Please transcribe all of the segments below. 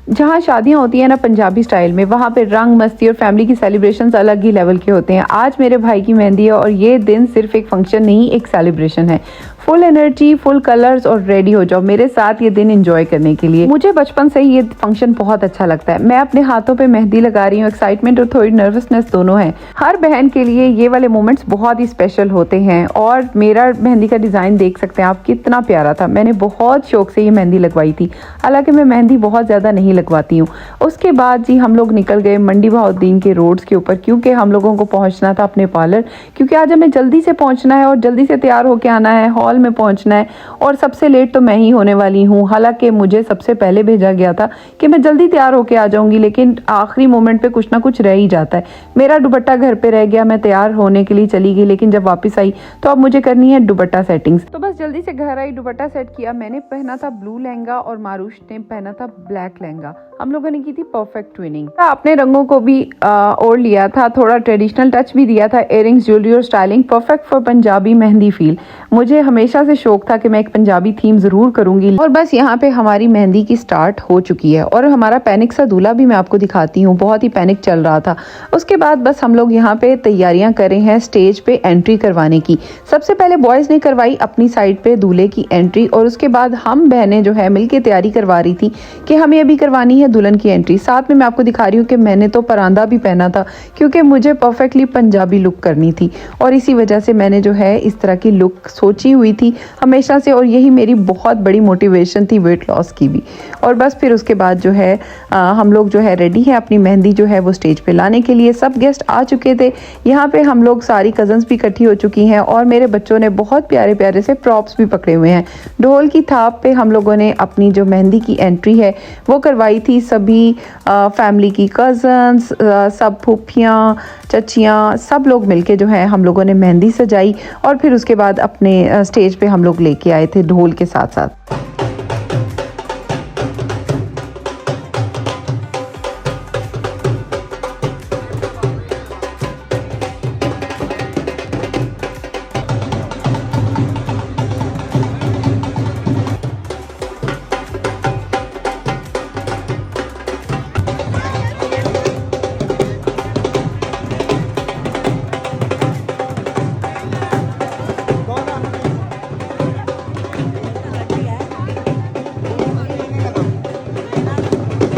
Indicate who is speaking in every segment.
Speaker 1: जहाँ शादियाँ होती हैं ना पंजाबी स्टाइल में, वहाँ पे रंग मस्ती और फैमिली की सेलिब्रेशंस अलग ही लेवल के होते हैं। आज मेरे भाई की मेहंदी है और ये दिन सिर्फ एक फंक्शन नहीं, एक सेलिब्रेशन है। फुल एनर्जी, फुल कलर्स और रेडी हो जाओ मेरे साथ ये दिन एंजॉय करने के लिए। मुझे बचपन से ही ये फंक्शन बहुत अच्छा लगता है। मैं अपने हाथों पे मेहंदी लगा रही हूँ, एक्साइटमेंट और थोड़ी नर्वसनेस दोनों है। हर बहन के लिए ये वाले मोमेंट्स बहुत ही स्पेशल होते हैं। और मेरा मेहंदी का डिज़ाइन देख सकते हैं आप, कितना प्यारा था। मैंने बहुत शौक से ये मेहंदी लगवाई थी। हालांकि मैं मेहंदी बहुत ज़्यादा नहीं लगवाती हूँ। उसके बाद जी हम लोग निकल गए मंडी बहाउद्दीन के रोड्स के ऊपर, क्योंकि हम लोगों को पहुँचना था अपने पार्लर, क्योंकि आज हमें जल्दी से पहुँचना है और जल्दी से तैयार होकर आना है, हॉल में पहुंचना है। और सबसे लेट तो मैं ही होने वाली हूँ। हालांकि मुझे सबसे पहले भेजा गया था कि मैं जल्दी तैयार होके आ जाऊंगी, लेकिन आखिरी मोमेंट पे कुछ ना कुछ रह ही जाता है। मेरा दुपट्टा घर पे रह गया, मैं तैयार होने के लिए चली गई, लेकिन जब वापस आई तो अब मुझे करनी है दुपट्टा सेटिंग्स। तो बस जल्दी से घर आई, दुपट्टा सेट किया। मैंने पहना था ब्लू लहंगा और मारूश ने पहना था ब्लैक लहंगा। हम लोगों ने की थी परफेक्ट ट्विनिंग। अपने रंगों को भी ओढ़ लिया था, थोड़ा ट्रेडिशनल टच भी दिया था, इयररिंग्स, ज्वेलरी और styling perfect for Punjabi mehndi feel. मुझे हमेशा से शौक था कि मैं एक पंजाबी थीम जरूर करूंगी। और बस यहाँ पे हमारी मेहंदी की स्टार्ट हो चुकी है और हमारा पैनिक सा दूल्हा भी मैं आपको दिखाती हूँ, बहुत ही पैनिक चल रहा था। उसके बाद बस हम लोग यहाँ पे तैयारियां कर रहे हैं स्टेज पे एंट्री करवाने की। सबसे पहले बॉयज ने करवाई अपनी साइड पे दूल्हे की एंट्री, और उसके बाद हम बहनें जो है मिलके तैयारी करवा रही थी कि हमें अभी करवानी है दुल्हन की एंट्री। साथ में मैं आपको दिखा रही हूँ कि मैंने तो परांदा भी पहना था, क्योंकि मुझे परफेक्टली पंजाबी लुक करनी थी। और इसी वजह से मैंने जो है इस तरह की लुक सोची हुई थी हमेशा से, और यही मेरी बहुत बड़ी मोटिवेशन थी वेट लॉस की भी। और बस फिर उसके बाद जो है हम लोग जो है रेडी है अपनी मेहंदी जो है वो स्टेज पे लाने के लिए। सब गेस्ट आ चुके थे यहाँ पे, हम लोग सारी कजन्स भी इकट्ठी हो चुकी हैं और मेरे बच्चों ने बहुत प्यारे प्यारे से प्रॉप्स भी पकड़े हुए हैं। ढोल की थाप पे हम लोगों ने अपनी जो मेहंदी की एंट्री है वो करवाई थी। सभी फैमिली की कजन्स, सब फूफियाँ, चचियाँ, सब लोग मिलके जो है हम लोगों ने मेहंदी सजाई। और फिर उसके बाद अपने स्टेज पे हम लोग लेके आए थे ढोल के साथ साथ।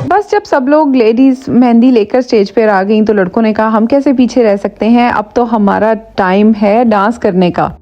Speaker 1: बस जब सब लोग लेडीज मेहंदी लेकर स्टेज पर आ गई तो लड़कों ने कहा हम कैसे पीछे रह सकते हैं, अब तो हमारा टाइम है डांस करने का।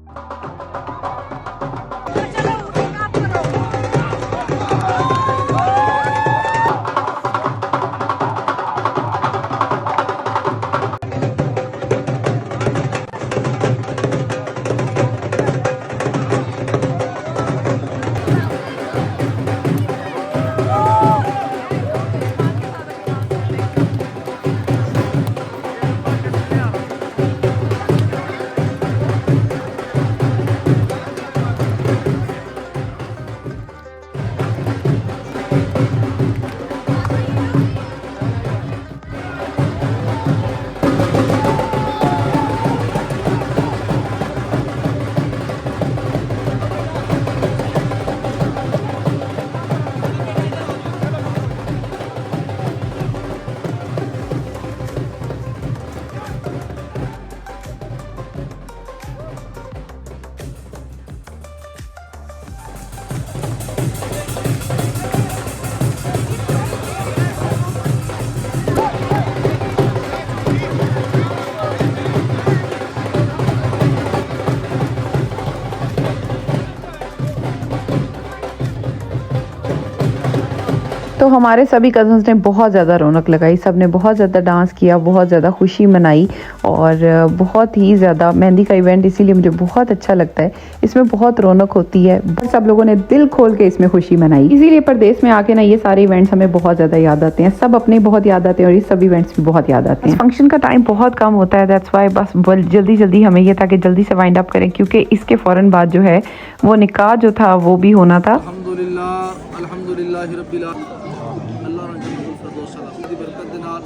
Speaker 1: तो हमारे सभी कज़न्स ने बहुत ज़्यादा रौनक लगाई, सब ने बहुत ज़्यादा डांस किया, बहुत ज़्यादा खुशी मनाई और बहुत ही ज़्यादा मेहंदी का इवेंट इसीलिए मुझे बहुत अच्छा लगता है। इसमें बहुत रौनक होती है, सब लोगों ने दिल खोल के इसमें खुशी मनाई। इसीलिए परदेश में आके ना ये सारे इवेंट्स हमें बहुत ज़्यादा याद आते हैं, सब अपने बहुत याद आते हैं और ये सब इवेंट्स भी बहुत याद आते हैं। फंक्शन का टाइम बहुत कम होता है, दैट्स वाई बस जल्दी जल्दी हमें ये था कि जल्दी से वाइंड अप करें, क्योंकि इसके फ़ौरन बाद जो है वो निकाह जो था वो भी होना था।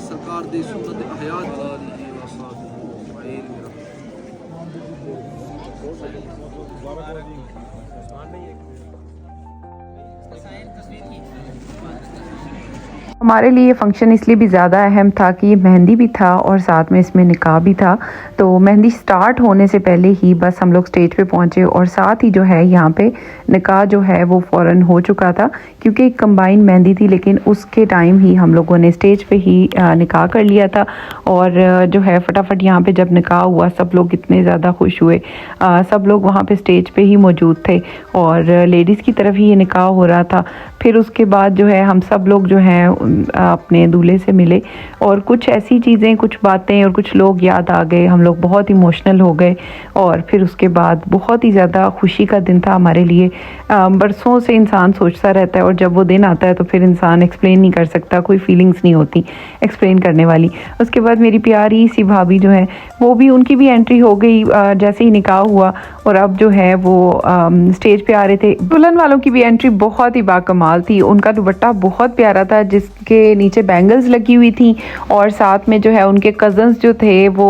Speaker 2: सरकार दी सुन्नत हयात
Speaker 1: हमारे लिए ये फ़ंक्शन इसलिए भी ज़्यादा अहम था कि ये मेहंदी भी था और साथ में इसमें निकाह भी था। तो मेहंदी स्टार्ट होने से पहले ही बस हम लोग स्टेज पे पहुँचे और साथ ही जो है यहाँ पे निकाह जो है वो फ़ौरन हो चुका था, क्योंकि एक कंबाइन मेहंदी थी, लेकिन उसके टाइम ही हम लोगों ने स्टेज पे ही निकाह कर लिया था। और जो है फटाफट यहाँ पे जब निकाह हुआ सब लोग इतने ज़्यादा खुश हुए। सब लोग वहाँ पे स्टेज पे ही मौजूद थे और लेडीज़ की तरफ ही ये निकाह हो रहा था। फिर उसके बाद जो है हम सब लोग जो हैं अपने दूल्हे से मिले और कुछ ऐसी चीज़ें, कुछ बातें और कुछ लोग याद आ गए। हम लोग बहुत इमोशनल हो गए और फिर उसके बाद बहुत ही ज़्यादा खुशी का दिन था हमारे लिए। बरसों से इंसान सोचता रहता है और जब वो दिन आता है तो फिर इंसान एक्सप्लेन नहीं कर सकता, कोई फीलिंग्स नहीं होती एक्सप्लेन करने वाली। उसके बाद मेरी प्यारी सी भाभी जो है वो भी, उनकी भी एंट्री हो गई जैसे ही निकाह हुआ और अब जो है वो स्टेज पे आ रहे थे। दुल्हन वालों की भी एंट्री बहुत ही बाकमाल थी। उनका दुपट्टा बहुत प्यारा था जिसके नीचे बैंगल्स लगी हुई थी और साथ में जो है उनके कज़न्स जो थे वो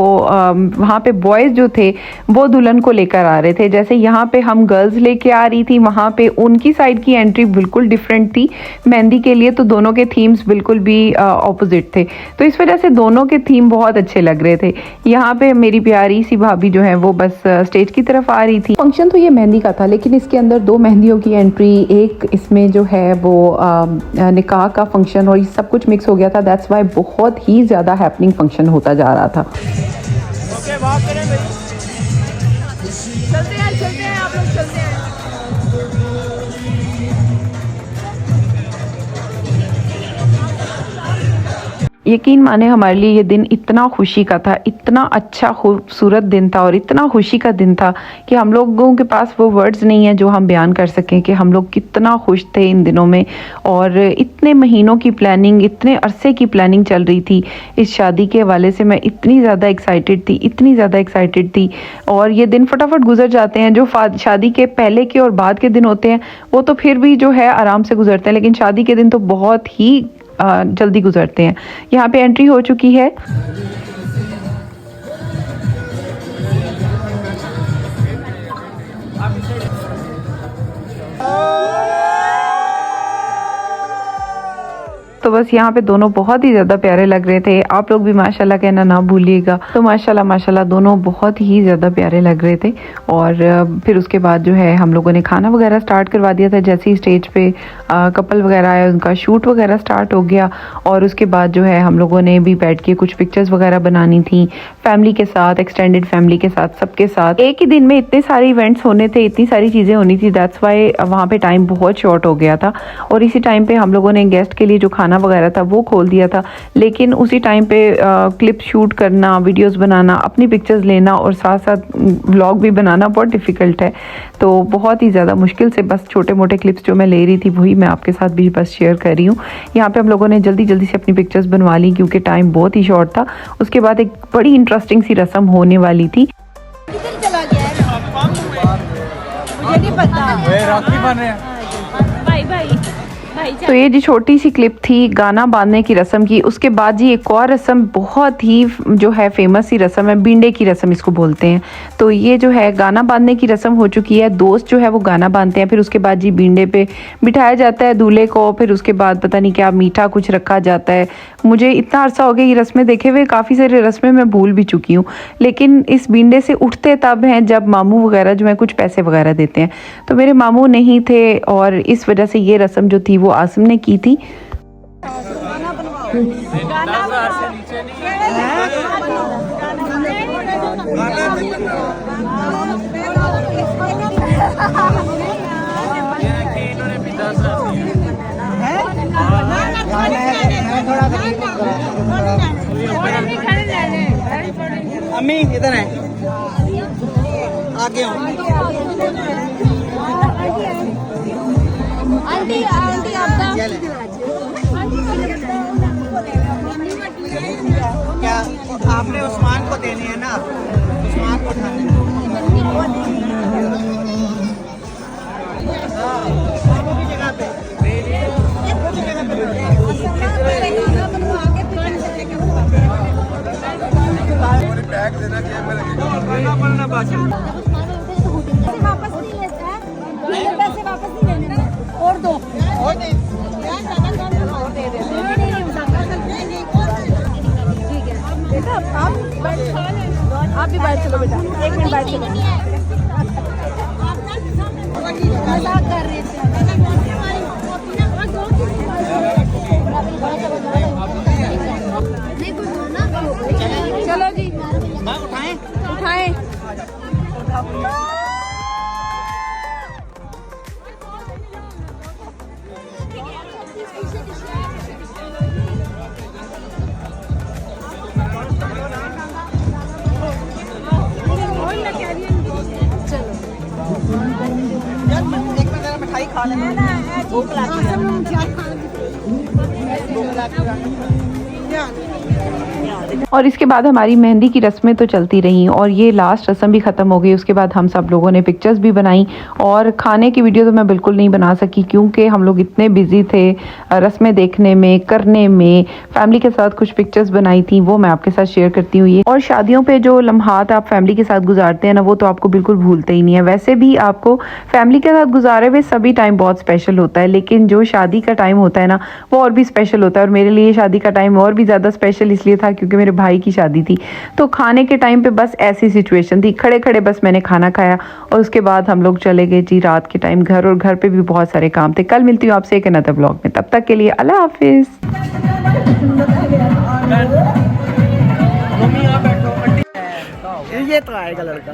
Speaker 1: वहाँ पे बॉयज़ जो थे वो दुल्हन को लेकर आ रहे थे। जैसे यहाँ पे हम गर्ल्स लेके आ रही थी, वहाँ पे उनकी साइड की एंट्री बिल्कुल डिफरेंट थी मेहंदी के लिए। तो दोनों के थीम्स बिल्कुल भी ऑपोजिट थे, तो इस वजह से दोनों के थीम बहुत अच्छे लग रहे थे। यहाँ पे मेरी प्यारी सी भाभी जो है वो बस स्टेज की तरफ आ रही थी। फंक्शन तो ये मेहंदी का था, लेकिन इसके अंदर दो मेहंदियों की एंट्री, एक इसमें जो है वो निकाह का फंक्शन और ये सब कुछ मिक्स हो गया था। दैट्स वाई बहुत ही ज़्यादा हैपनिंग फंक्शन होता जा रहा था।
Speaker 3: चलते हैं आप लोग, चलते हैं।
Speaker 1: यकीन माने हमारे लिए ये दिन इतना खुशी का था, इतना अच्छा खूबसूरत दिन था और इतना खुशी का दिन था कि हम लोगों के पास वो वर्ड्स नहीं है जो हम बयान कर सकें कि हम लोग कितना खुश थे इन दिनों में। और इतने महीनों की प्लानिंग, इतने अरसे की प्लानिंग चल रही थी इस शादी के हवाले से। मैं इतनी ज़्यादा एक्साइटेड थी, इतनी ज़्यादा एक्साइटेड थी। और ये दिन फटाफट गुजर जाते हैं। जो शादी के पहले के और बाद के दिन होते हैं वो तो फिर भी जो है आराम से गुजरते हैं, लेकिन शादी के दिन तो बहुत ही जल्दी गुजरते हैं। यहाँ पे एंट्री हो चुकी है। तो बस यहाँ पे दोनों बहुत ही ज़्यादा प्यारे लग रहे थे। आप लोग भी माशाल्लाह कहना ना भूलिएगा। तो माशाल्लाह माशाल्लाह दोनों बहुत ही ज़्यादा प्यारे लग रहे थे। और फिर उसके बाद जो है हम लोगों ने खाना वगैरह स्टार्ट करवा दिया था। जैसे ही स्टेज पे कपल वगैरह आए उनका शूट वगैरह स्टार्ट हो गया। और उसके बाद जो है हम लोगों ने भी बैठ के कुछ पिक्चर्स वगैरह बनानी थी फैमिली के साथ, एक्सटेंडेड फैमिली के साथ, सबके साथ। एक ही दिन में इतने सारे इवेंट्स होने थे, इतनी सारी चीज़ें होनी थी। दैट्स वाई वहाँ पे टाइम बहुत शॉर्ट हो गया था। और इसी टाइम पे हम लोगों ने गेस्ट के लिए जो खाना वगैरह था वो खोल दिया था, लेकिन उसी टाइम पे क्लिप शूट करना, वीडियोस बनाना, अपनी पिक्चर्स लेना और साथ साथ व्लॉग भी बनाना बहुत डिफ़िकल्ट है। तो बहुत ही ज़्यादा मुश्किल से बस छोटे मोटे क्लिप्स जो मैं ले रही थी वही मैं आपके साथ भी बस शेयर कर रही हूँ। यहाँ पे हम लोगों ने जल्दी जल्दी से अपनी पिक्चर्स बनवा ली क्योंकि टाइम बहुत ही शॉर्ट था। उसके बाद एक बड़ी इंटरेस्टिंग सी रस्म होने वाली थी।
Speaker 3: किधर चला गया है? मुझे नहीं पता।
Speaker 2: राखी बन रहे हैं।
Speaker 3: भाई भाई
Speaker 1: तो ये जी छोटी सी क्लिप थी गाना बांधने की रस्म की। उसके बाद जी एक और रस्म बहुत ही जो है फेमस सी रस्म है, बींडे की रस्म इसको बोलते हैं। तो ये जो है गाना बांधने की रस्म हो चुकी है। दोस्त जो है वो गाना बांधते हैं, फिर उसके बाद जी बींडे पे बिठाया जाता है दूल्हे को। फिर उसके बाद पता नहीं क्या मीठा कुछ रखा जाता है। मुझे इतना अरसा हो गया ये रस्में देखे हुए, काफ़ी सारी रस्में मैं भूल भी चुकी हूँ। लेकिन इस बींडे से उठते तब हैं जब मामू वगैरह जो है कुछ पैसे वगैरह देते हैं। तो मेरे मामू नहीं थे और इस वजह से ये रस्म जो थी वो आसिम ने की थी।
Speaker 4: अम्मी इधर है, आगे हो।
Speaker 3: आंटी आंटी आपका
Speaker 4: क्या आपने उस्मान को देनी है ना, उस्मान को उठानी है। जगह पे
Speaker 2: बैग देना चाहिए मेरे
Speaker 3: वापस नहीं लेता है, पैसे वापस नहीं लेने। और दो
Speaker 4: और नहीं
Speaker 3: ठीक है बेटा आप भी बैठ चलो बेटा 1 मिनट बैठ चलो मजाक कर रहे थे चलो जी
Speaker 4: मैम उठाएं
Speaker 3: उठाएं
Speaker 4: यार एक मिनट जरा मिठाई खा लें भूख लगी है भूख लगी
Speaker 1: और इसके बाद हमारी मेहंदी की रस्में तो चलती रहीं और ये लास्ट रस्म भी ख़त्म हो गई। उसके बाद हम सब लोगों ने पिक्चर्स भी बनाई और खाने की वीडियो तो मैं बिल्कुल नहीं बना सकी क्योंकि हम लोग इतने बिजी थे रस्में देखने में करने में। फैमिली के साथ कुछ पिक्चर्स बनाई थी वो मैं आपके साथ शेयर करती हूँ। ये और शादियों पर जो लम्हात आप फैमिली के साथ गुजारते हैं ना वो तो आपको बिल्कुल भूलते ही नहीं है। वैसे भी आपको फैमिली के साथ गुजारे हुए सभी टाइम बहुत स्पेशल होता है लेकिन जो शादी का टाइम होता है ना वो और भी स्पेशल होता है। और मेरे लिए शादी का टाइम और भी ज़्यादा स्पेशल इसलिए था क्योंकि मेरे भाई की शादी थी। तो खाने के टाइम पे बस ऐसी सिचुएशन थी, खड़े खड़े बस मैंने खाना खाया और उसके बाद हम लोग चले गए जी रात के टाइम घर। और घर पे भी बहुत सारे काम थे। कल मिलती हूँ आपसे एक नया ब्लॉग में, तब तक के लिए अल्लाह हाफिज़।
Speaker 4: मम्मी यहाँ बैठो ये तो आएगा लड़का